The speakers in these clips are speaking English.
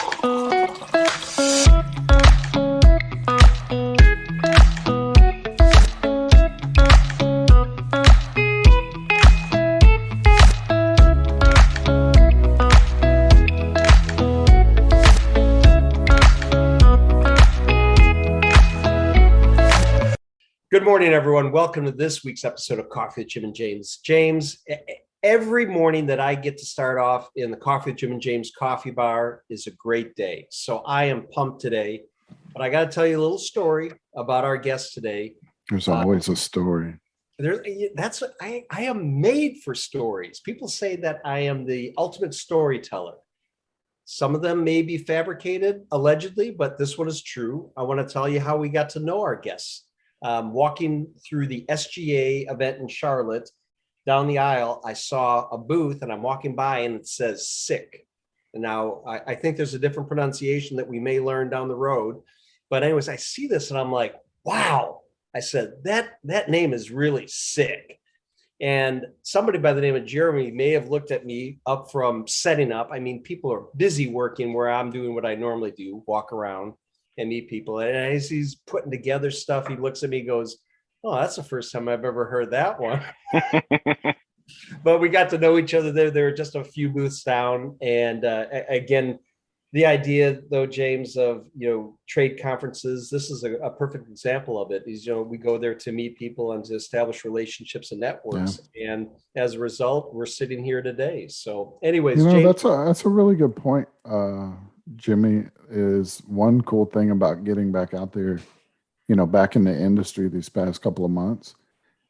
Good morning, everyone. Welcome to this week's episode of Coffee with Jim and James. James, every morning that I get to start off in the Coffee with Jim and James coffee bar is a great day. So I am pumped today, but I got to tell you a little story about our guest today. There's always a story. I am made for stories. People say that I am the ultimate storyteller. Some of them may be fabricated, allegedly, but this one is true. I want to tell you how we got to know our guests. Walking through the SGA event in Charlotte, down the aisle, I saw a booth and I'm walking by and it says sick. And now I think there's a different pronunciation that we may learn down the road. But anyways, I see this and I'm like, wow. I said, that name is really sick. And somebody by the name of Jereme may have looked at me up from setting up. I mean, people are busy working where I'm doing what I normally do, walk around and meet people. And as he's putting together stuff, he looks at me and goes, oh, that's the first time I've ever heard that one. But we got to know each other there. There were just a few booths down. And again, the idea, though, James, of, trade conferences, this is a perfect example of it. Is, we go there to meet people and to establish relationships and networks. Yeah. And as a result, we're sitting here today. So anyways, James, that's a really good point. Jimmy, is one cool thing about getting back out there, back in the industry these past couple of months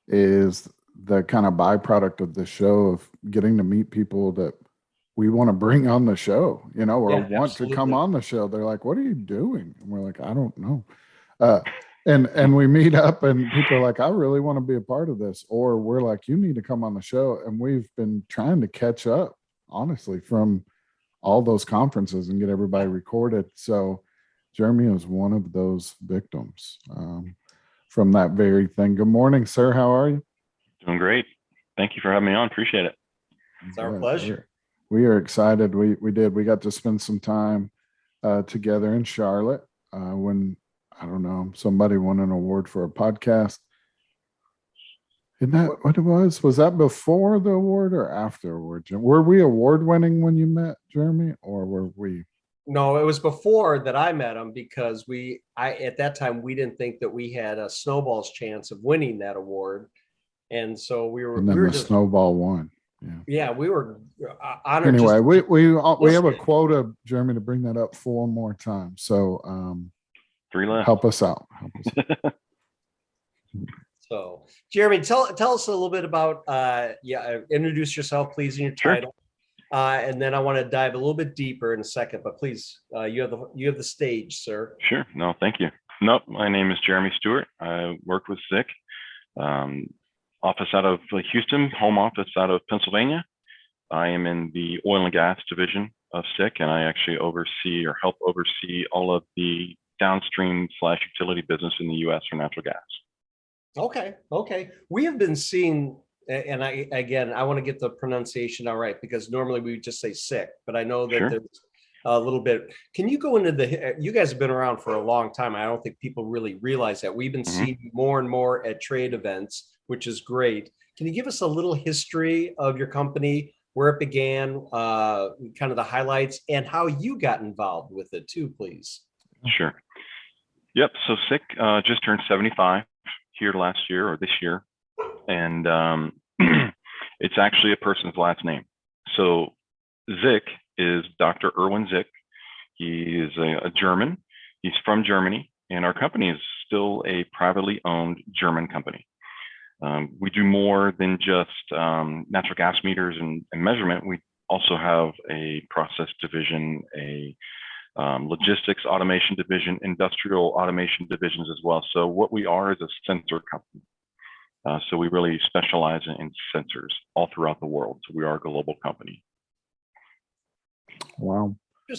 is the kind of byproduct of the show of getting to meet people that we want to bring on the show, or want absolutely. To come on the show. They're like, what are you doing? And we're like, I don't know. And we meet up and people are like, I really want to be a part of this. Or we're like, you need to come on the show. And we've been trying to catch up, honestly, from all those conferences and get everybody recorded. So Jereme is one of those victims from that very thing. Good morning, sir. How are you? Doing great. Thank you for having me on. Appreciate it. It's our pleasure. We are excited. We got to spend some time together in Charlotte when, I don't know, somebody won an award for a podcast. Isn't that what it was? Was that before the award or after award? Were we award winning when you met Jereme, or were we? No, it was before that I met him because at that time we didn't think that we had a snowball's chance of winning that award, and so we were. And then the snowball won. Yeah, we were honored. Anyway, we have a quota, Jereme, to bring that up 4 more times. So 3 left. Help us out. So, Jereme, tell us a little bit about, introduce yourself, please, in your title. Sure. And then I want to dive a little bit deeper in a second, but please, you have the stage, sir. Sure. No, thank you. Nope. My name is Jereme Stewart. I work with SICK, office out of Houston, home office out of Pennsylvania. I am in the oil and gas division of SICK, and I actually help oversee all of the downstream / utility business in the U.S. for natural gas. Okay. We have been seeing, and I want to get the pronunciation all right, because normally we would just say sick, but I know that sure. There's a little bit. Can you go into you guys have been around for a long time. I don't think people really realize that. We've been seeing more and more at trade events, which is great. Can you give us a little history of your company, where it began, kind of the highlights, and how you got involved with it too, please? Sure. Yep. So SICK just turned 75. Here last year or this year, and it's actually a person's last name. So Zick is Dr. Erwin Zick. He is a German. He's from Germany, and our company is still a privately owned German company. We do more than just natural gas meters and measurement. We also have a process division, a logistics automation division, industrial automation divisions as well. So what we are is a sensor company. So we really specialize in sensors all throughout the world. So we are a global company. Wow. We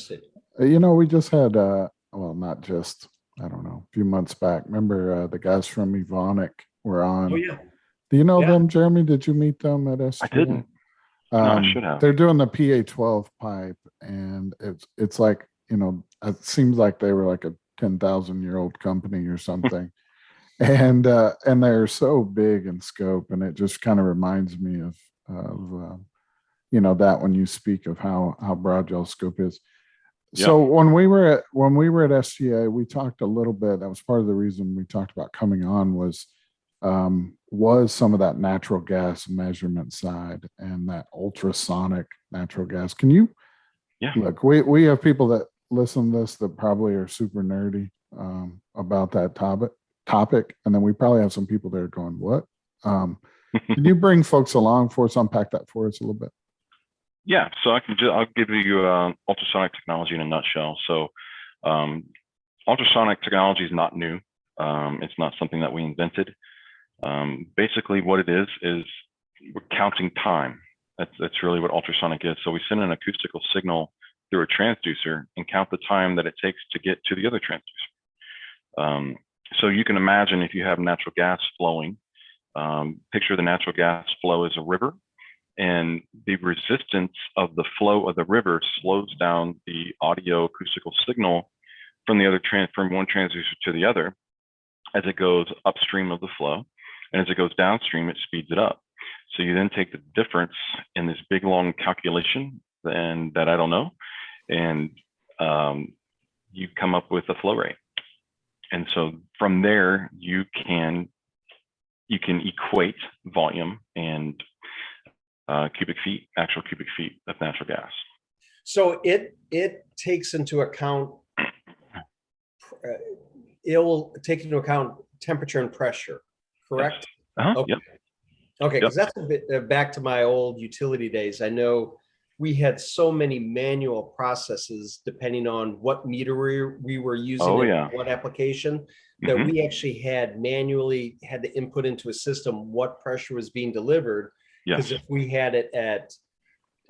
just had, not just, I don't know, a few months back. Remember the guys from Evonik were on. Oh, yeah. Do you know them, Jereme? Did you meet them at SGA? I didn't. No, I should have. They're doing the PA12 pipe, and it's like, it seems like they were like a 10,000-year-old company or something. And they're so big in scope, and it just kind of reminds me of that when you speak of how broad y'all scope is. So when we were at SGA, we talked a little bit. That was part of the reason we talked about coming on was some of that natural gas measurement side and that ultrasonic natural gas. Can you look? We have people that listen to this that probably are super nerdy about that topic, and then we probably have some people that are going, "What?" Can you bring folks along for us? Unpack that for us a little bit. Yeah, so I'll give you ultrasonic technology in a nutshell. So ultrasonic technology is not new. It's not something that we invented. Basically what it is we're counting time. That's really what ultrasonic is. So we send an acoustical signal through a transducer and count the time that it takes to get to the other transducer. So you can imagine if you have natural gas flowing, picture the natural gas flow as a river, and the resistance of the flow of the river slows down the audio acoustical signal from one transducer to the other as it goes upstream of the flow. And as it goes downstream, it speeds it up. So you then take the difference in this big, long calculation that I don't know, and you come up with a flow rate. And so from there, you can equate volume and actual cubic feet of natural gas. So it takes into account, it will take into account temperature and pressure, correct? Yes. Okay. Yep. Okay, because that's a bit back to my old utility days. I know we had so many manual processes depending on what meter we were using what application, that we actually had to input into a system what pressure was being delivered. Because if we had it at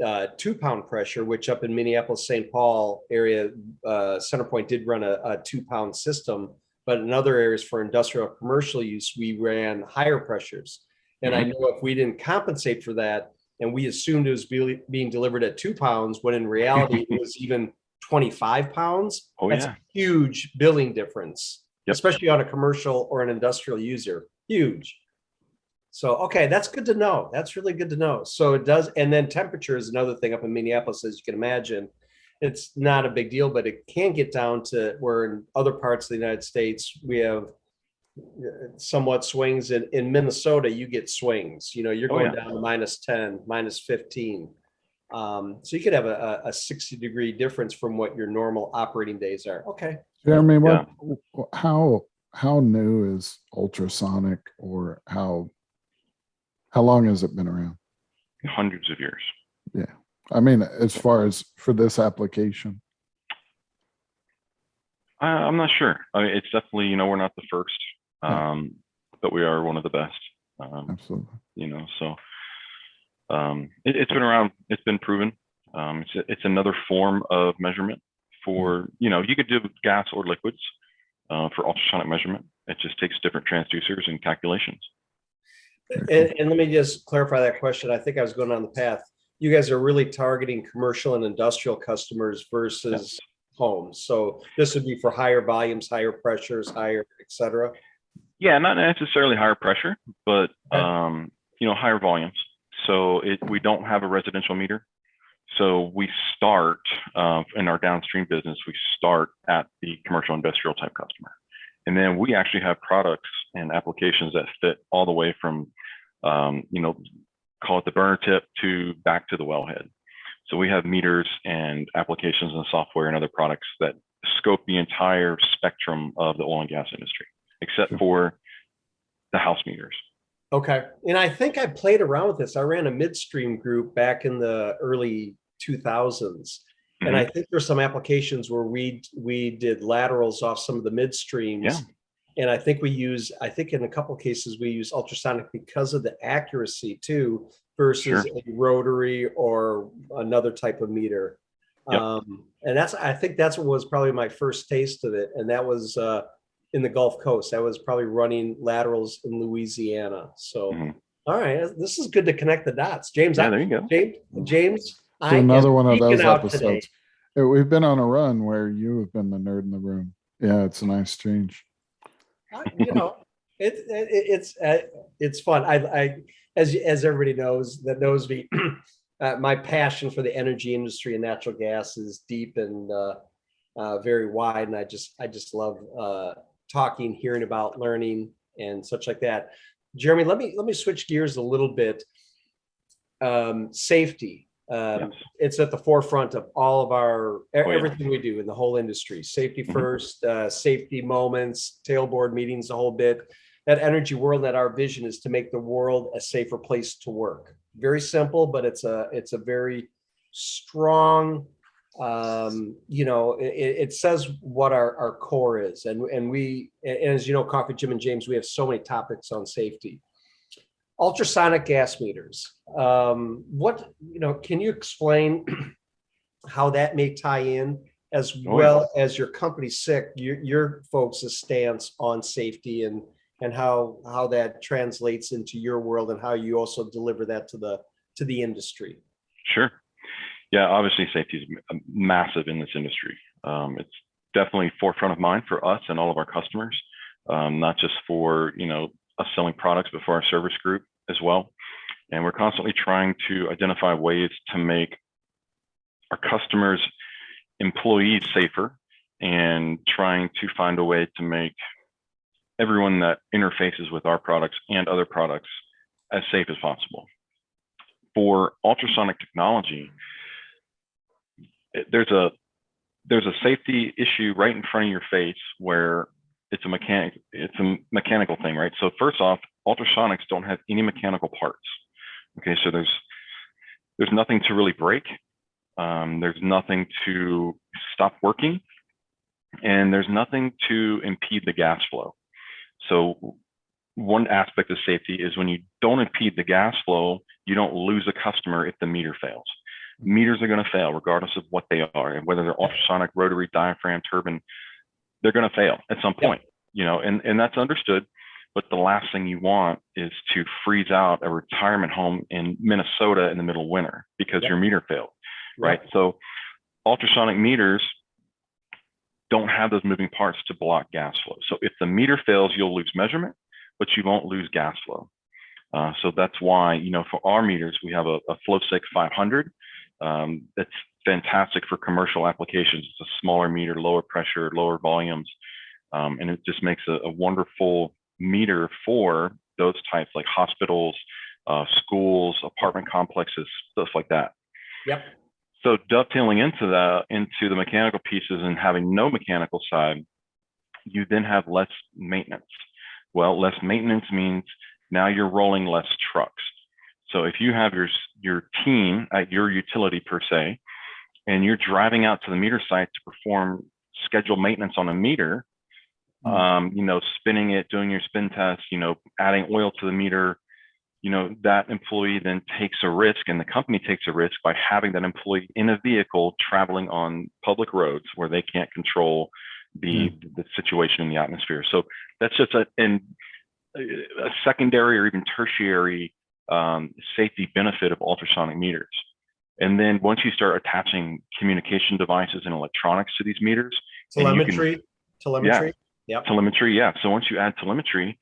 2-pound pressure, which up in Minneapolis, St. Paul area, CenterPoint did run a 2-pound system, but in other areas for industrial commercial use, we ran higher pressures. And I know if we didn't compensate for that, and we assumed it was being delivered at 2 pounds, when in reality it was even 25 pounds. That's a huge billing difference, especially on a commercial or an industrial user. Huge. So, okay, that's good to know. That's really good to know. So it does. And then temperature is another thing up in Minneapolis, as you can imagine. It's not a big deal, but it can get down to where in other parts of the United States, we have somewhat swings. In Minnesota, you get swings. You're going down to -10, -15. So you could have a 60-degree difference from what your normal operating days are. Okay. Jereme, how new is ultrasonic, or how long has it been around? Hundreds of years. Yeah. I mean, as far as for this application, I'm not sure. I mean, it's definitely, we're not the first, but we are one of the best. Absolutely. So it's been around. It's been proven. It's another form of measurement for, you could do gas or liquids for ultrasonic measurement. It just takes different transducers and calculations. And let me just clarify that question. I think I was going down the path. You guys are really targeting commercial and industrial customers versus homes. So this would be for higher volumes, higher pressures, higher, et cetera. Yeah, not necessarily higher pressure, but higher volumes. So we don't have a residential meter. So we start in our downstream business, we start at the commercial industrial type customer. And then we actually have products and applications that fit all the way from, call it the burner tip to back to the wellhead. So we have meters and applications and software and other products that scope the entire spectrum of the oil and gas industry, except for the house meters. Okay. And I think I played around with this. I ran a midstream group back in the early 2000s. And I think there's some applications where we did laterals off some of the midstreams. Yeah. And I think in a couple of cases, we use ultrasonic because of the accuracy too, versus a rotary or another type of meter. And I think that's what was probably my first taste of it. And that was in the Gulf Coast. I was probably running laterals in Louisiana. So, all right, this is good to connect the dots. James, there you go. James, another one of those episodes. We've been on a run where you have been the nerd in the room. Yeah, it's a nice change. You know, it's fun. As everybody knows that knows me, my passion for the energy industry and natural gas is deep and very wide, and I just love talking, hearing about, learning, and such like that. Jeremy, let me switch gears a little bit. Safety. Yes. It's at the forefront of all of our yeah. everything we do in the whole industry. Safety Mhm. first, safety moments, tailboard meetings, the whole bit. That energy world, that our vision is to make the world a safer place to work. Very simple, but it's a very strong. It says what our core is, and as you know, Coffee Jim and James, we have so many topics on safety. Ultrasonic gas meters. Can you explain how that may tie in, as well as your company's your folks' stance on safety, and how that translates into your world, and how you also deliver that to the industry? Sure. Yeah, obviously safety is massive in this industry. It's definitely forefront of mind for us and all of our customers, not just for us selling products, but for our service group as well. And we're constantly trying to identify ways to make our customers' employees safer, and trying to find a way to make everyone that interfaces with our products and other products as safe as possible. For ultrasonic technology, there's a safety issue right in front of your face, where it's a mechanical thing, right? So first off, ultrasonics don't have any mechanical parts. Okay, so there's nothing to really break. There's nothing to stop working, and there's nothing to impede the gas flow. So one aspect of safety is when you don't impede the gas flow, you don't lose a customer if the meter fails. Meters are going to fail regardless of what they are, and whether they're ultrasonic, rotary, diaphragm, turbine, they're going to fail at some point, and that's understood. But the last thing you want is to freeze out a retirement home in Minnesota in the middle of winter because your meter failed, right? So ultrasonic meters don't have those moving parts to block gas flow. So if the meter fails, you'll lose measurement, but you won't lose gas flow. So that's why, for our meters, we have a FlowSig 500. That's fantastic for commercial applications. It's a smaller meter, lower pressure, lower volumes, and it just makes a wonderful meter for those types, like hospitals, schools, apartment complexes, stuff like that. Yep. So dovetailing into the mechanical pieces and having no mechanical side, you then have less maintenance. Well, less maintenance means now you're rolling less trucks. So if you have your team at your utility per se, and you're driving out to the meter site to perform scheduled maintenance on a meter, spinning it, doing your spin test, adding oil to the meter, that employee then takes a risk, and the company takes a risk by having that employee in a vehicle traveling on public roads where they can't control the situation in the atmosphere. So that's just a secondary or even tertiary safety benefit of ultrasonic meters. And then once you start attaching communication devices and electronics to these meters, telemetry. Yeah. So once you add telemetry,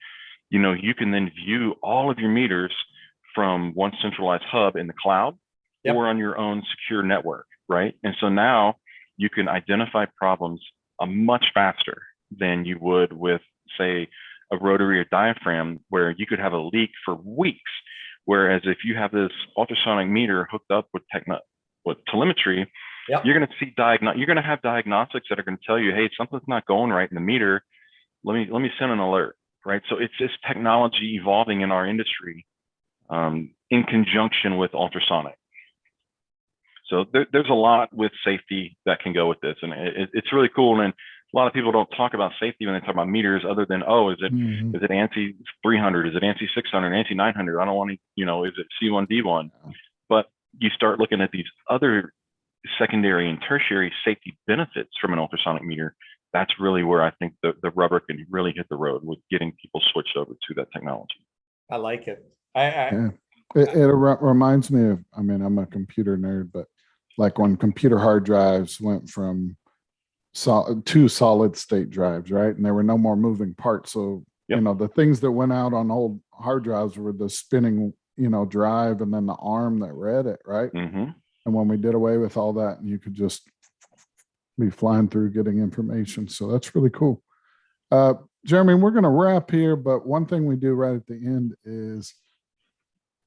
you can then view all of your meters from one centralized hub in the cloud or on your own secure network, right? And so now you can identify problems much faster than you would with, say, a rotary or diaphragm, where you could have a leak for weeks. Whereas if you have this ultrasonic meter hooked up with telemetry, you're going to see you're going to have diagnostics that are going to tell you, hey, something's not going right in the meter. Let me send an alert, right? So it's this technology evolving in our industry in conjunction with ultrasonic. So there's a lot with safety that can go with this, and it's really cool. And a lot of people don't talk about safety when they talk about meters, other than, is it ANSI 300? Is it ANSI 600? ANSI 900? I don't want to, is it C1D1? But you start looking at these other secondary and tertiary safety benefits from an ultrasonic meter. That's really where I think the rubber can really hit the road with getting people switched over to that technology. I like it. It reminds me of, I'm a computer nerd, but like when computer hard drives went from two solid state drives, right? And there were no more moving parts. So, Yep. the things that went out on old hard drives were the spinning, drive and then the arm that read it, right? Mm-hmm. And when we did away with all that, you could just be flying through getting information. So that's really cool. Jereme, we're going to wrap here, but one thing we do right at the end is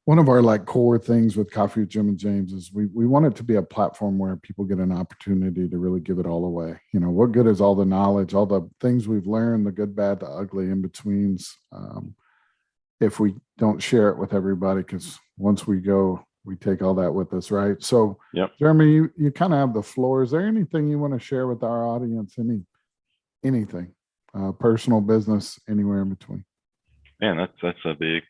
one of our like core things with Coffee with Jim and James is we want it to be a platform where people get an opportunity to really give it all away. What good is all the knowledge, all the things we've learned, the good, bad, the ugly in betweens, if we don't share it with everybody, because once we go, we take all that with us, right? So, Yep. Jereme, you kind of have the floor. Is there anything you want to share with our audience? Anything, personal, business, anywhere in between? Man, that's a big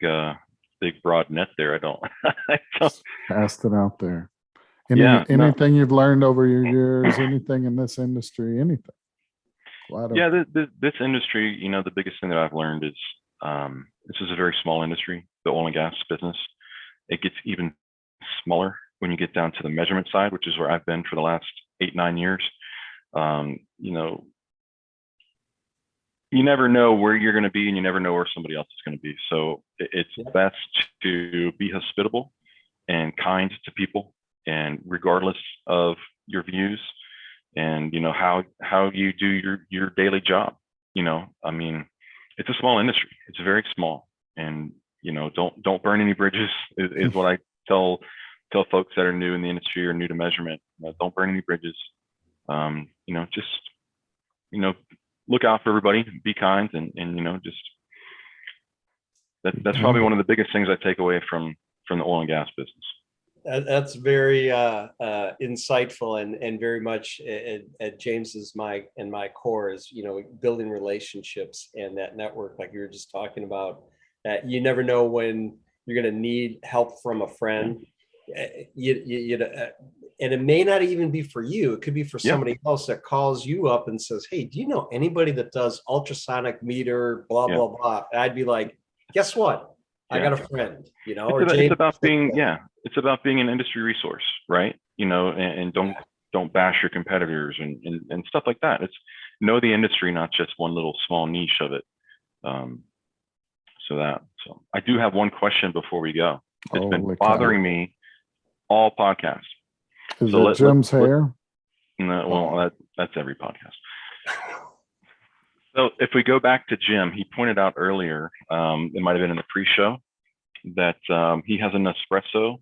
broad net there. I don't. I don't. Cast it out there. Yeah, Anything you've learned over your years? Anything in this industry? Anything? Yeah, this industry. The biggest thing that I've learned is this is a very small industry, the oil and gas business. It gets even smaller when you get down to the measurement side, which is where I've been for the last 8-9 years. You never know where you're going to be, and you never know where somebody else is going to be. So it's best to be hospitable and kind to people, and regardless of your views, and how you do your daily job. It's a small industry. It's very small, and don't burn any bridges is what I tell folks that are new in the industry or new to measurement. Don't burn any bridges. Just look out for everybody, be kind, and just that's probably one of the biggest things I take away from the oil and gas business. That's very insightful and very much at James's my core is building relationships and that network, like you were just talking about. You never know when you're going to need help from a friend. And it may not even be for you. It could be for somebody else that calls you up and says, "Hey, do you know anybody that does ultrasonic meter, blah, blah, blah?" And I'd be like, "Guess what? I got a friend," It's about being an industry resource, right? And don't bash your competitors and stuff like that. It's know the industry, not just one little small niche of it. So I do have one question before we go. It's been bothering me all podcasts. Is it Jim's hair? No, well, that's every podcast. So if we go back to Jim, he pointed out earlier, it might have been in the pre-show, that he has an espresso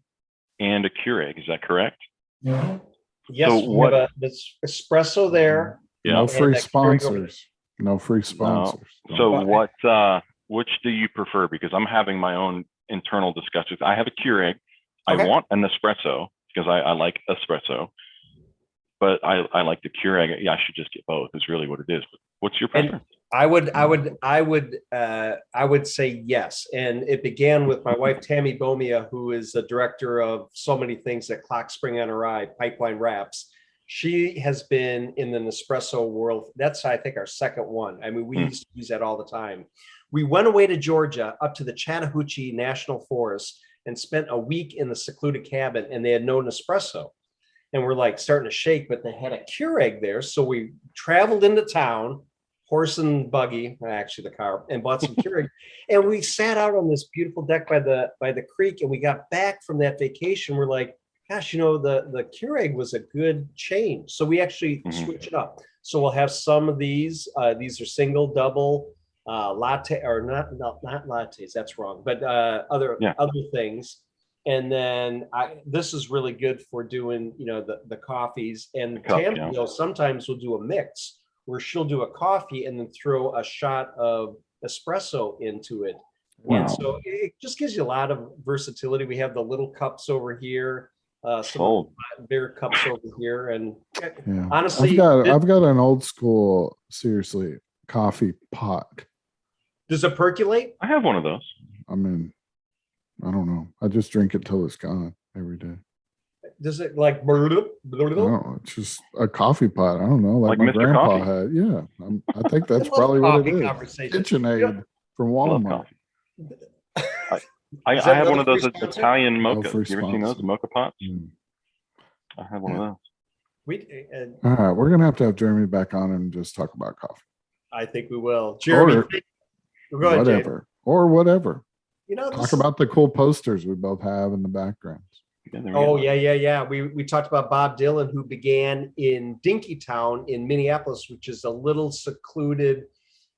and a Keurig. Is that correct? Mm-hmm. Yes, so we have this espresso there. Yeah. No free sponsors. No free sponsors. No. So which do you prefer? Because I'm having my own internal discussions. I have a Keurig. Okay. I want an espresso because I like espresso, but I like the Keurig. Yeah, I should just get both. Is really what it is. But what's your preference? And I would say yes. And it began with my wife, Tammy Bomia, who is the director of so many things at Clock Spring on a Ride, Pipeline Wraps. She has been in the Nespresso world. That's, I think, our second one. I mean, we used to use that all the time. We went away to Georgia, up to the Chattahoochee National Forest, and spent a week in the secluded cabin, and they had no Nespresso. And we're like starting to shake, but they had a Keurig there. So we traveled into town, horse and buggy, actually the car, and bought some Keurig. And we sat out on this beautiful deck by the creek, and we got back from that vacation. We're like, gosh, the Keurig was a good change. So we actually switch it up. So we'll have some of these. These are single, double, latte, or not lattes. That's wrong. But other things. And then this is really good for doing, the coffees. And Tam, sometimes we'll do a mix where she'll do a coffee and then throw a shot of espresso into it. Wow. And so it just gives you a lot of versatility. We have the little cups over here, some bigger cups over here. And honestly, I've got an old school, seriously, coffee pot. Does it percolate? I have one of those. I mean, I don't know. I just drink it till it's gone every day. Does it like? No, it's just a coffee pot. I don't know, like my Mr. grandpa Coffee. Had. Yeah, I think that's probably what it is. KitchenAid from Walmart. I have one of those Italian mochas. You ever seen those mocha pots? I have one of those. All right, we're gonna have to have Jeremy back on and just talk about coffee. I think we will. Jeremy, Or go ahead, James. whatever. Or whatever. You know, Talk about the cool posters we both have in the backgrounds. Yeah, there we Oh, go. yeah. We talked about Bob Dylan, who began in Dinkytown in Minneapolis, which is a little secluded,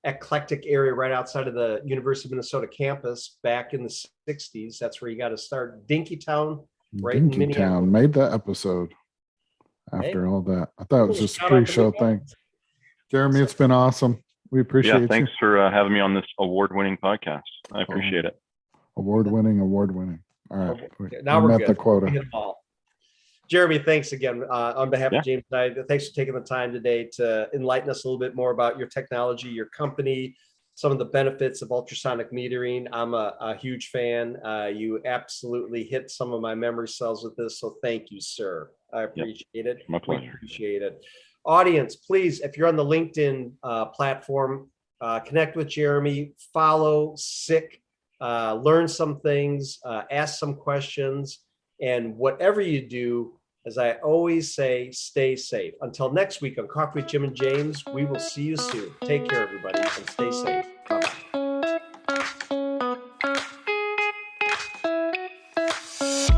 eclectic area right outside of the University of Minnesota campus back in the 60s. That's where you got to start. Dinkytown, right in Dinky Minneapolis. Town made that episode after all that. I thought it was just a pre-show thing. Jeremy, it's been awesome. We appreciate you. Thanks for having me on this award-winning podcast. I appreciate it. Award-winning. All right. Now we we're met good. the quota. We hit them all. Jeremy, thanks again on behalf Yeah. of James and I. Thanks for taking the time today to enlighten us a little bit more about your technology, your company, some of the benefits of ultrasonic metering. I'm a huge fan. You absolutely hit some of my memory cells with this. So thank you, sir. I appreciate it. My We pleasure. appreciate it. Audience, please, if you're on the LinkedIn platform, connect with Jeremy, follow SICK, learn some things, ask some questions, and whatever you do, as I always say, stay safe. Until next week on Coffee with Jim and James, we will see you soon. Take care, everybody, and stay safe.